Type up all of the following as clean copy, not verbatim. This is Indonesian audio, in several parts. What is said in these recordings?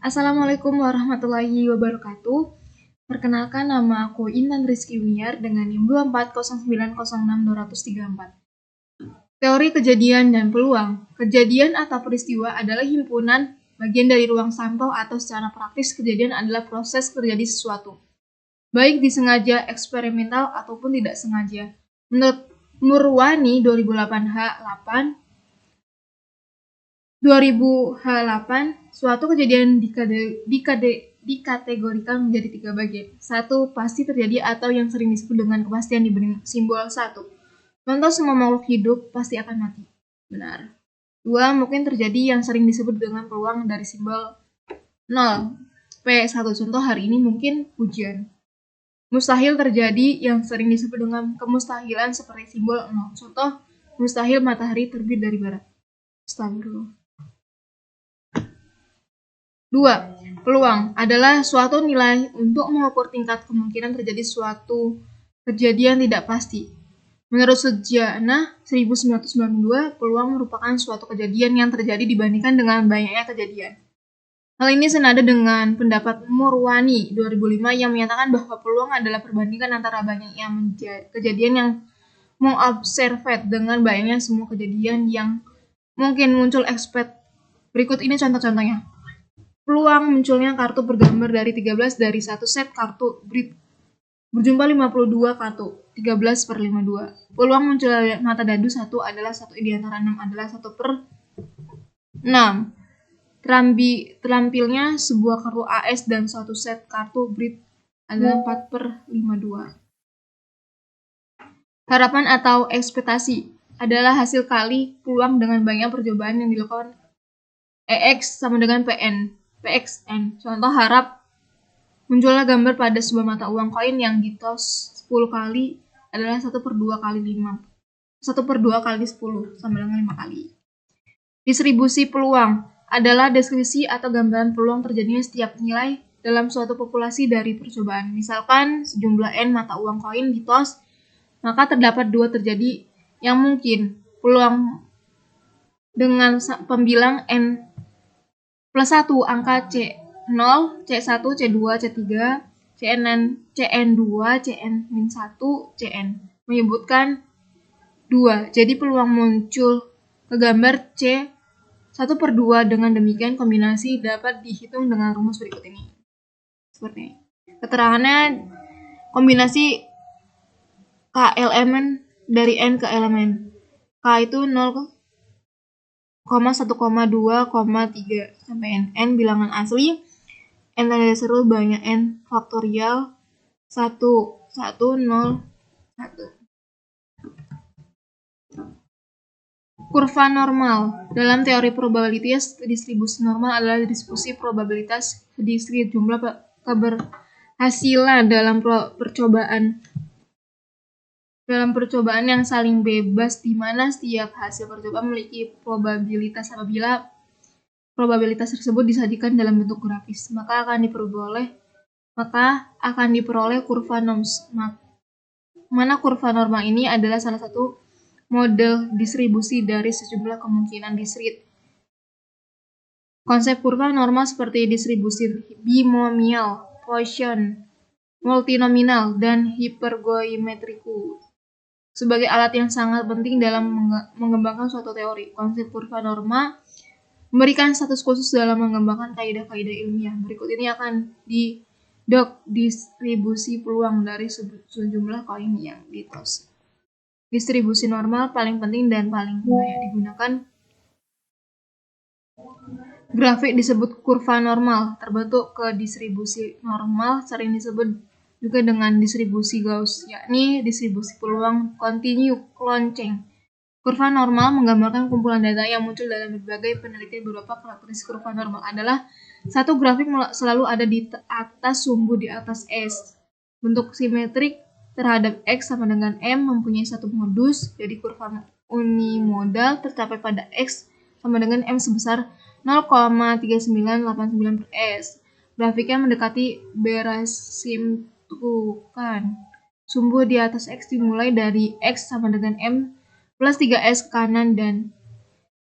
Assalamualaikum warahmatullahi wabarakatuh. Perkenalkan, nama aku Intan Rizky Uniar dengan NIM 240906234. Teori kejadian dan peluang. Kejadian atau peristiwa adalah himpunan bagian dari ruang sampel atau secara praktis kejadian adalah proses terjadi sesuatu, baik disengaja, eksperimental, ataupun tidak sengaja. Menurut Murwani 2000H8, suatu kejadian dikategorikan menjadi 3 bagian. 1. Pasti terjadi atau yang sering disebut dengan kepastian diberi simbol 1. Contoh, semua makhluk hidup pasti akan mati. Benar. 2. Mungkin terjadi yang sering disebut dengan peluang dari simbol 0. P1. Contoh, hari ini mungkin hujan. Mustahil terjadi yang sering disebut dengan kemustahilan seperti simbol 0. Contoh, mustahil matahari terbit dari barat. Astagfirullah. 2. Peluang adalah suatu nilai untuk mengukur tingkat kemungkinan terjadi suatu kejadian tidak pasti. Menurut Sejanah 1992, peluang merupakan suatu kejadian yang terjadi dibandingkan dengan banyaknya kejadian. Hal ini senada dengan pendapat Murwani 2005 yang menyatakan bahwa peluang adalah perbandingan antara banyaknya kejadian yang mengobservet dengan banyaknya semua kejadian yang mungkin muncul expect. Berikut ini contoh-contohnya. Peluang munculnya kartu bergambar dari 13 dari satu set kartu berjumlah 52 kartu, 13/52. Peluang muncul mata dadu 1 adalah 1 di antara 6 adalah 1/6. Terampilnya sebuah kartu AS dan satu set kartu Brit adalah 4/52. Harapan atau ekspektasi adalah hasil kali peluang dengan banyak percobaan yang dilakukan EX sama dengan PXN. Contoh, harap munculnya gambar pada sebuah mata uang koin yang ditos 10 kali adalah 1/2 kali 5. 1/2 kali 10 sama dengan 5 kali. Distribusi peluang adalah deskripsi atau gambaran peluang terjadinya setiap nilai dalam suatu populasi dari percobaan. Misalkan sejumlah N mata uang koin ditos, maka terdapat 2 terjadi yang mungkin. Peluang dengan pembilang N plus 1 angka C0, C1, C2, C3, CN2, CN-1, CN menyebutkan 2. Jadi peluang muncul ke gambar C 1/2. Dengan demikian kombinasi dapat dihitung dengan rumus berikut ini. Seperti ini. Keterangannya, kombinasi K elemen dari N ke elemen. K itu 0, 1,2,3 sampai N bilangan asli, N tanda seru banyak N faktorial 1, 0, 1. Kurva normal. Dalam teori probabilitas, distribusi normal adalah distribusi probabilitas sedikit jumlah keberhasilan dalam percobaan yang saling bebas, di mana setiap hasil percobaan memiliki probabilitas. Apabila probabilitas tersebut disajikan dalam bentuk grafis, maka akan diperoleh kurva norms. Mana kurva normal ini adalah salah satu model distribusi dari sejumlah kemungkinan diskrit. Konsep kurva normal seperti distribusi binomial, Poisson, multinominal, dan hipergeometriku sebagai alat yang sangat penting dalam mengembangkan suatu teori. Konsep kurva normal memberikan status khusus dalam mengembangkan kaidah-kaidah ilmiah. Berikut ini akan distribusi peluang dari sejumlah koin yang ditos. Distribusi normal paling penting dan paling banyak digunakan. Grafik disebut kurva normal. Terbentuk ke distribusi normal sering disebut juga dengan distribusi Gauss, yakni distribusi peluang kontinu lonceng. Kurva normal menggambarkan kumpulan data yang muncul dalam berbagai penelitian. Beberapa karakteristik kurva normal adalah: 1. Grafik selalu ada di atas sumbu di atas S. Bentuk simetrik terhadap X sama dengan M mempunyai satu modus, jadi kurva unimodal tercapai pada X sama dengan M sebesar 0,3989/S. Grafiknya mendekati berasimtukan. Sumbu di atas X dimulai dari X sama dengan M plus 3S ke kanan dan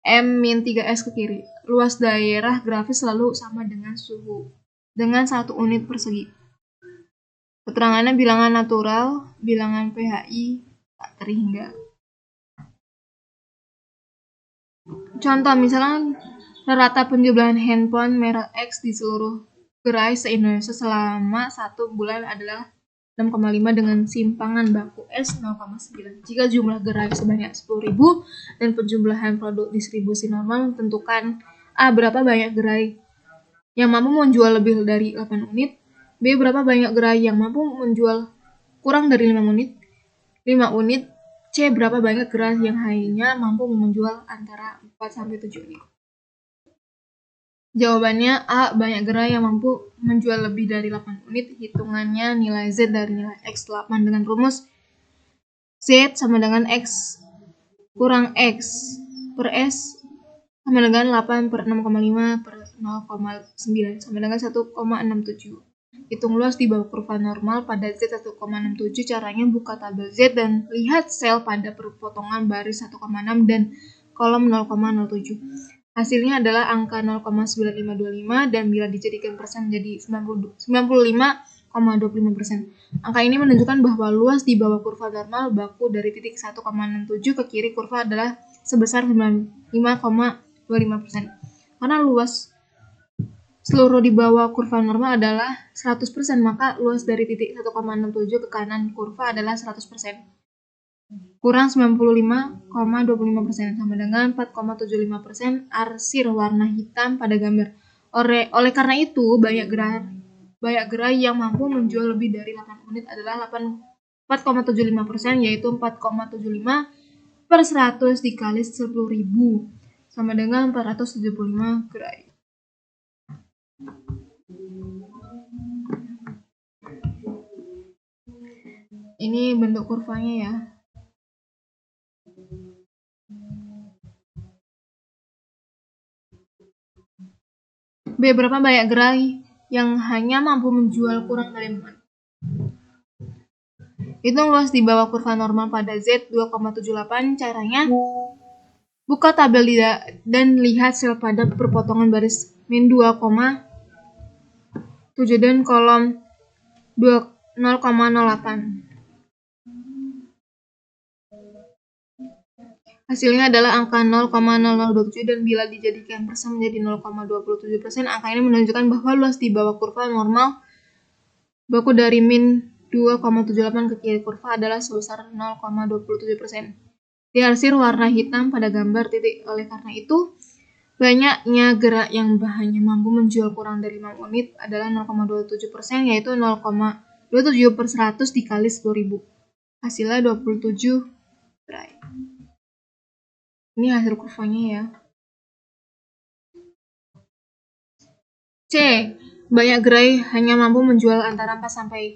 M min 3S ke kiri. luas daerah grafis selalu sama dengan suhu dengan 1 unit persegi. Keterangannya bilangan natural, bilangan PHI tak terhingga. Contoh misalnya rata penjumlahan handphone merek X di seluruh gerai se-Indonesia selama 1 bulan adalah 6,5 dengan simpangan baku S 0,9. Jika jumlah gerai sebanyak 10.000 dan penjumlahan produk distribusi normal, tentukan A. Berapa banyak gerai yang mampu menjual lebih dari 8 unit, B. Berapa banyak gerai yang mampu menjual kurang dari 5 unit, C. Berapa banyak gerai yang hanya mampu menjual antara 4-7 unit. Jawabannya A. Banyak gerai yang mampu menjual lebih dari 8 unit. Hitungannya nilai Z dari nilai X 8 dengan rumus Z sama dengan X kurang X per S sama dengan 8 per 6,5 per 0,9 sama dengan 1,67. Hitung luas di bawah kurva normal pada Z 1,67. Caranya buka tabel Z dan lihat sel pada perpotongan baris 1,6 dan kolom 0,07. Hasilnya adalah angka 0,9525 dan bila dijadikan persen menjadi 95,25%. Angka ini menunjukkan bahwa luas di bawah kurva normal baku dari titik 1,67 ke kiri kurva adalah sebesar 95,25%. Karena luas seluruh di bawah kurva normal adalah 100%, maka luas dari titik 1,67 ke kanan kurva adalah 100%. Kurang 95,25% sama dengan 4,75% arsir warna hitam pada gambar. Oleh karena itu, banyak gerai yang mampu menjual lebih dari 8 unit adalah 4,75%, yaitu 4,75 per 100 dikali 10.000 sama dengan 475 gerai. Ini bentuk kurvanya ya. B. Berapa banyak gerai yang hanya mampu menjual kurang dari 4. Hitung luas di bawah kurva normal pada Z 2,78. Caranya buka tabel dan lihat sel pada perpotongan baris min 2,7 dan kolom 0,08. Hasilnya adalah angka 0,0027 dan bila dijadikan persen menjadi 0,27%, angka ini menunjukkan bahwa luas di bawah kurva normal baku dari min 2,78 ke kiri kurva adalah sebesar 0,27%. Diarsir warna hitam pada gambar titik. Oleh karena itu, banyaknya gerak yang hanya mampu menjual kurang dari 5 unit adalah 0,27%, yaitu 0,27 per 100 dikali 10.000. Hasilnya 27 gerai. Ini hasil kurvanya ya. C. Banyak gerai hanya mampu menjual antara 4-7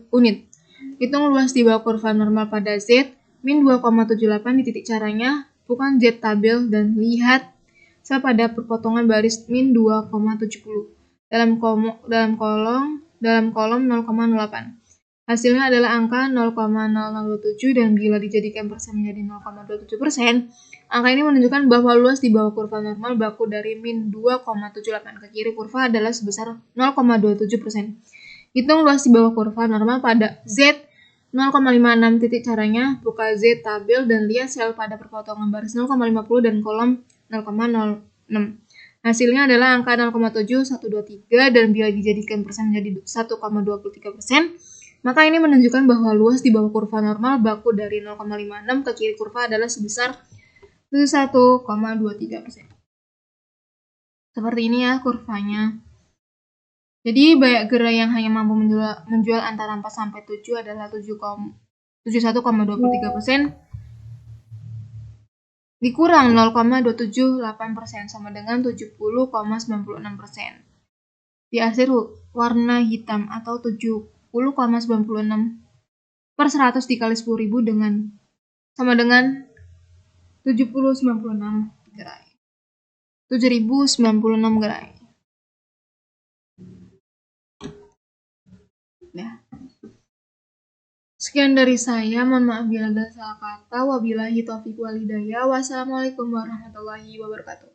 unit. Hitung luas di bawah kurva normal pada Z min 2,78 di titik. Caranya bukan Z tabel dan lihat sel pada perpotongan baris min 2,70 dalam kolom 0,08. Hasilnya adalah angka 0,007 dan bila dijadikan persen menjadi 0,27%, angka ini menunjukkan bahwa luas di bawah kurva normal baku dari min 2,78 ke kiri kurva adalah sebesar 0,27%. Hitung luas di bawah kurva normal pada Z 0,56 titik. Caranya buka Z tabel dan lihat sel pada perpotongan baris 0,50 dan kolom 0,06. Hasilnya adalah angka 0,7123 dan bila dijadikan persen menjadi 1,23%, maka ini menunjukkan bahwa luas di bawah kurva normal baku dari 0,56 ke kiri kurva adalah sebesar 1,23%. Seperti ini ya kurvanya. Jadi banyak gerai yang hanya mampu menjual antara 4-7 adalah 71,23%. Dikurang 0,278% sama dengan 70,96%. Diarsir warna hitam atau 70,96 per 100 dikali 10.000 sama dengan 7096 gerai. 7096 gerai. Ya. Sekian dari saya, mohon maaf bila ada salah kata. Wabillahi taufiq wal hidayah. Wassalamualaikum warahmatullahi wabarakatuh.